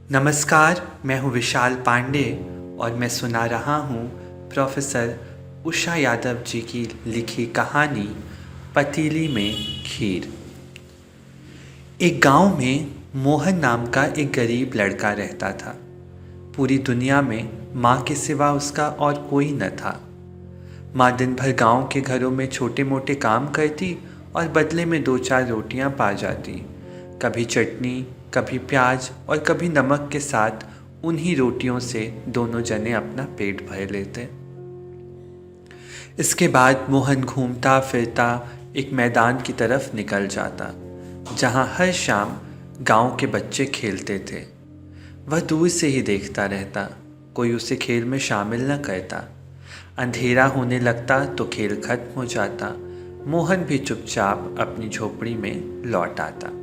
नमस्कार, मैं हूँ विशाल पांडे और मैं सुना रहा हूँ प्रोफेसर उषा यादव जी की लिखी कहानी पतीली में खीर। एक गांव में मोहन नाम का एक गरीब लड़का रहता था। पूरी दुनिया में माँ के सिवा उसका और कोई न था। माँ दिन भर गांव के घरों में छोटे मोटे काम करती और बदले में 2-4 रोटियां पा जाती। कभी चटनी, कभी प्याज और कभी नमक के साथ उन्हीं रोटियों से दोनों जने अपना पेट भर लेते। इसके बाद मोहन घूमता फिरता एक मैदान की तरफ निकल जाता, जहां हर शाम गांव के बच्चे खेलते थे। वह दूर से ही देखता रहता, कोई उसे खेल में शामिल न करता। अंधेरा होने लगता तो खेल खत्म हो जाता। मोहन भी चुपचाप अपनी झोपड़ी में लौट आता।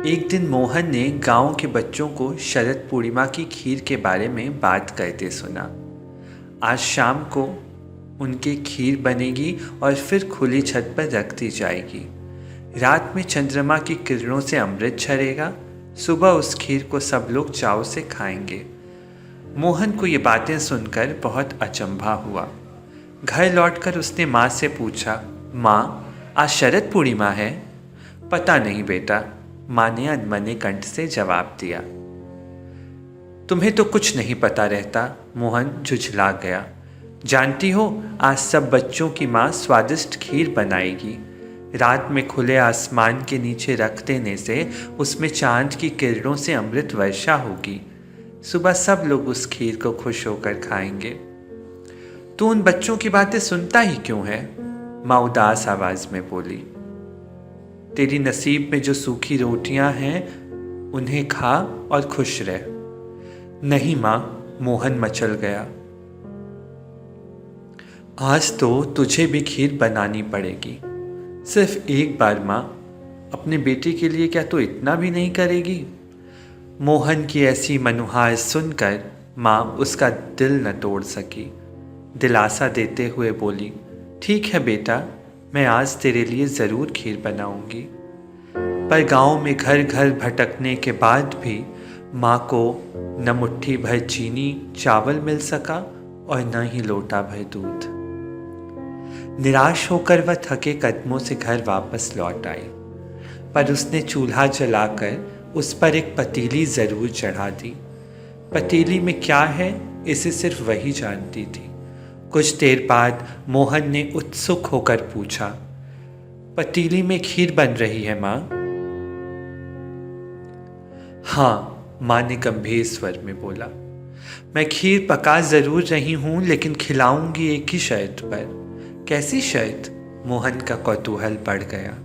एक दिन मोहन ने गांव के बच्चों को शरद पूर्णिमा की खीर के बारे में बात करते सुना। आज शाम को उनके खीर बनेगी और फिर खुली छत पर रख दी जाएगी। रात में चंद्रमा की किरणों से अमृत झरेगा। सुबह उस खीर को सब लोग चाव से खाएंगे। मोहन को ये बातें सुनकर बहुत अचंभा हुआ। घर लौटकर उसने माँ से पूछा, माँ, आज शरद पूर्णिमा है? पता नहीं बेटा, माँ ने अनमने कंठ से जवाब दिया। तुम्हें तो कुछ नहीं पता रहता, मोहन झुझला गया। जानती हो, आज सब बच्चों की माँ स्वादिष्ट खीर बनाएगी। रात में खुले आसमान के नीचे रख देने से उसमें चांद की किरणों से अमृत वर्षा होगी। सुबह सब लोग उस खीर को खुश होकर खाएंगे। तू उन बच्चों की बातें सुनता ही क्यों है? माँ उदास आवाज में बोली। तेरी नसीब में जो सूखी रोटियां हैं उन्हें खा और खुश रह। नहीं माँ, मोहन मचल गया। आज तो तुझे भी खीर बनानी पड़ेगी। सिर्फ एक बार माँ, अपने बेटे के लिए क्या तू इतना भी नहीं करेगी? मोहन की ऐसी मनुहार सुनकर माँ उसका दिल न तोड़ सकी। दिलासा देते हुए बोली, ठीक है बेटा, मैं आज तेरे लिए ज़रूर खीर बनाऊंगी। पर गांव में घर घर भटकने के बाद भी माँ को न मुट्ठी भर चीनी चावल मिल सका और न ही लोटा भर दूध। निराश होकर वह थके कदमों से घर वापस लौट आई, पर उसने चूल्हा जलाकर उस पर एक पतीली ज़रूर चढ़ा दी। पतीली में क्या है इसे सिर्फ वही जानती थी। कुछ देर बाद मोहन ने उत्सुक होकर पूछा, पतीली में खीर बन रही है माँ? हाँ, माँ ने गंभीर स्वर में बोला। मैं खीर पका जरूर रही हूं, लेकिन खिलाऊंगी एक ही शर्त पर। कैसी शर्त? मोहन का कौतूहल बढ़ गया।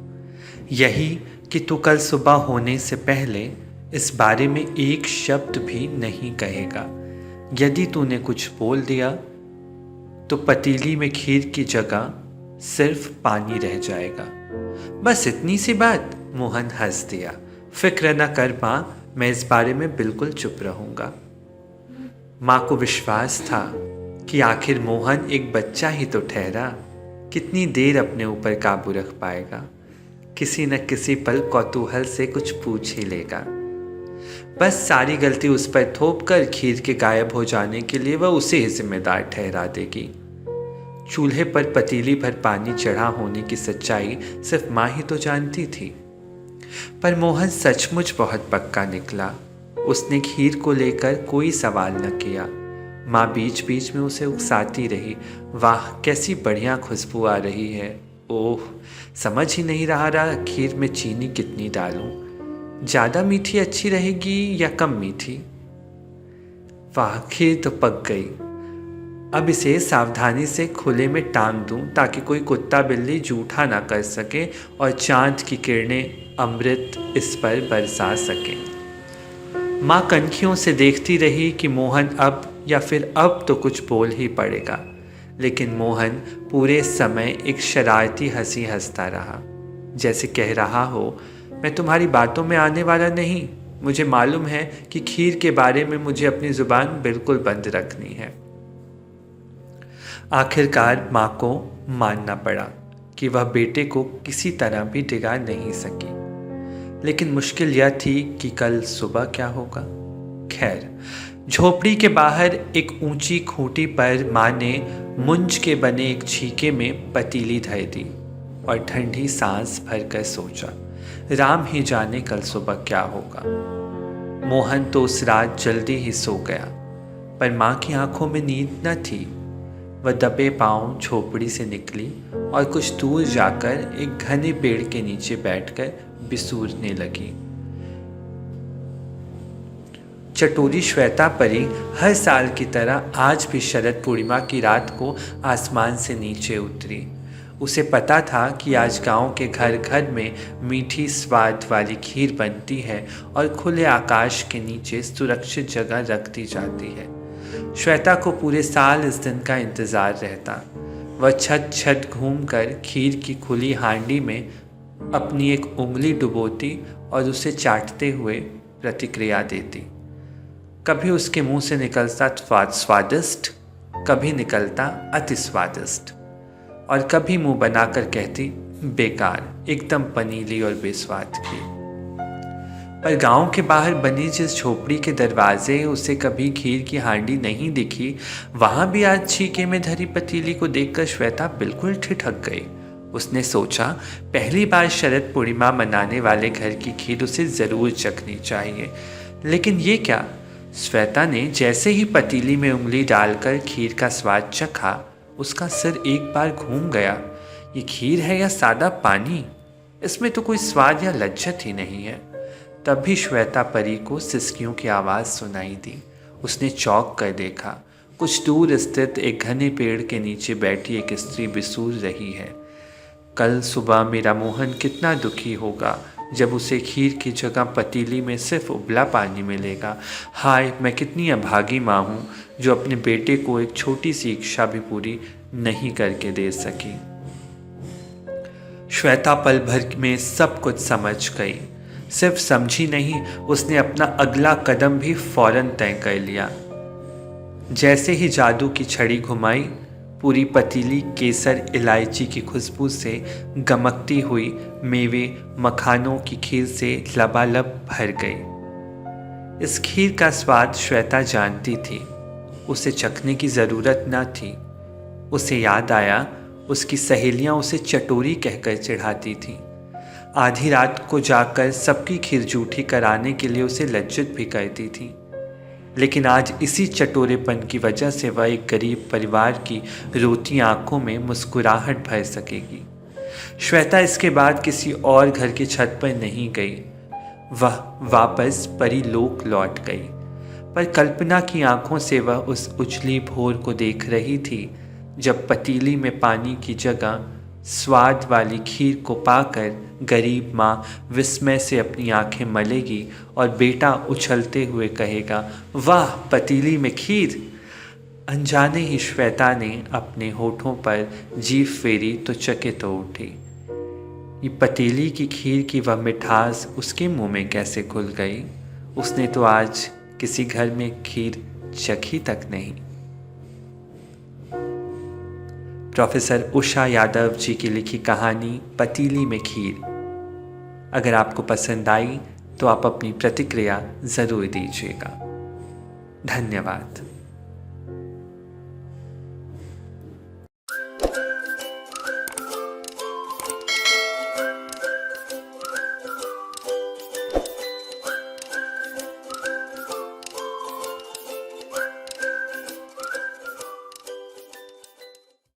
यही कि तू कल सुबह होने से पहले इस बारे में एक शब्द भी नहीं कहेगा। यदि तूने कुछ बोल दिया तो पतीली में खीर की जगह सिर्फ पानी रह जाएगा। बस इतनी सी बात? मोहन हंस दिया। फिक्र न कर माँ, मैं इस बारे में बिल्कुल चुप रहूंगा। माँ को विश्वास था कि आखिर मोहन एक बच्चा ही तो ठहरा, कितनी देर अपने ऊपर काबू रख पाएगा। किसी न किसी पल कौतूहल से कुछ पूछ ही लेगा। बस सारी गलती उस पर थोप कर खीर के गायब हो जाने के लिए वह उसे ही जिम्मेदार ठहरा देगी। चूल्हे पर पतीली भर पानी चढ़ा होने की सच्चाई सिर्फ माँ ही तो जानती थी। पर मोहन सचमुच बहुत पक्का निकला। उसने खीर को लेकर कोई सवाल न किया। माँ बीच बीच में उसे उकसाती रही, वाह कैसी बढ़िया खुशबू आ रही है। ओह, समझ ही नहीं रहा खीर में चीनी कितनी डालूं, ज़्यादा मीठी अच्छी रहेगी या कम मीठी? वाह, खीर तो पक गई। अब इसे सावधानी से खुले में टांग दूं ताकि कोई कुत्ता बिल्ली जूठा ना कर सके और चांद की किरणें अमृत इस पर बरसा सकें। माँ कनखियों से देखती रही कि मोहन अब या फिर अब तो कुछ बोल ही पड़ेगा, लेकिन मोहन पूरे समय एक शरारती हंसी हंसता रहा, जैसे कह रहा हो, मैं तुम्हारी बातों में आने वाला नहीं। मुझे मालूम है कि खीर के बारे में मुझे अपनी जुबान बिल्कुल बंद रखनी है। आखिरकार माँ को मानना पड़ा कि वह बेटे को किसी तरह भी डिगा नहीं सकी। लेकिन मुश्किल यह थी कि कल सुबह क्या होगा। खैर, झोपड़ी के बाहर एक ऊंची खूंटी पर माँ ने मुंज के बने एक छीके में पतीली धर दी और ठंडी सांस भरकर सोचा, राम ही जाने कल सुबह क्या होगा। मोहन तो उस रात जल्दी ही सो गया, पर माँ की आंखों में नींद न थी। वह दबे पांव झोपड़ी से निकली और कुछ दूर जाकर एक घने पेड़ के नीचे बैठकर बिसूरने लगी। चटोरी श्वेता परी हर साल की तरह आज भी शरद पूर्णिमा की रात को आसमान से नीचे उतरी। उसे पता था कि आज गांव के घर घर में मीठी स्वाद वाली खीर बनती है और खुले आकाश के नीचे सुरक्षित जगह रख दी जाती है। श्वेता को पूरे साल इस दिन का इंतज़ार रहता। वह छत छत घूमकर खीर की खुली हांडी में अपनी एक उंगली डुबोती और उसे चाटते हुए प्रतिक्रिया देती। कभी उसके मुंह से निकलता स्वादिष्ट, कभी निकलता अति स्वादिष्ट, और कभी मुंह बनाकर कहती बेकार, एकदम पनीली और बेस्वाद की। पर गांव के बाहर बनी जिस झोपड़ी के दरवाजे उसे कभी खीर की हांडी नहीं दिखी, वहां भी आज छीके में धरी पतीली को देखकर श्वेता बिल्कुल ठिठक गई। उसने सोचा, पहली बार शरद पूर्णिमा मनाने वाले घर की खीर उसे जरूर चखनी चाहिए। लेकिन ये क्या? श्वेता ने जैसे ही पतीली में उंगली डालकर खीर का स्वाद चखा, उसका सिर एक बार घूम गया। ये खीर है या सादा पानी? इसमें तो कोई स्वाद या लज्जत ही नहीं है। तब भी श्वेता परी को सिसकियों की आवाज़ सुनाई दी। उसने चौंक कर देखा। कुछ दूर स्थित एक घने पेड़ के नीचे बैठी एक स्त्री बिसूर रही है। कल सुबह मेरा मोहन कितना दुखी होगा जब उसे खीर की जगह पतीली में सिर्फ उबला पानी मिलेगा। हाय, मैं कितनी अभागी माँ हूँ जो अपने बेटे को एक छोटी सी इच्छा भी पूरी नहीं करके दे सकी। श्वेता पल भर में सब कुछ समझ गई। सिर्फ समझी नहीं, उसने अपना अगला कदम भी फौरन तय कर लिया। जैसे ही जादू की छड़ी घुमाई, पूरी पतीली केसर इलायची की खुशबू से गमकती हुई मेवे मखानों की खीर से लबालब भर गई। इस खीर का स्वाद श्वेता जानती थी। उसे चखने की ज़रूरत न थी। उसे याद आया, उसकी सहेलियां उसे चटोरी कहकर चिढ़ाती थीं। आधी रात को जाकर सबकी खीर जूठी कराने के लिए उसे लज्जित भी करती थीं। लेकिन आज इसी चटोरेपन की वजह से वह एक गरीब परिवार की रोती आंखों में मुस्कुराहट भर सकेगी। श्वेता इसके बाद किसी और घर की छत पर नहीं गई। वह वापस परीलोक लौट गई। पर कल्पना की आंखों से वह उस उजली भोर को देख रही थी जब पतीली में पानी की जगह स्वाद वाली खीर को पाकर गरीब माँ विस्मय से अपनी आंखें मलेगी और बेटा उछलते हुए कहेगा, वाह, पतीली में खीर। अनजाने ही श्वेता ने अपने होठों पर जीभ फेरी तो चकित हो उठी। ये पतीली की खीर की वह मिठास उसके मुंह में कैसे घुल गई? उसने तो आज किसी घर में खीर चखी तक नहीं। प्रोफेसर उषा यादव जी की लिखी कहानी पतीली में खीर। अगर आपको पसंद आई तो आप अपनी प्रतिक्रिया ज़रूर दीजिएगा। धन्यवाद।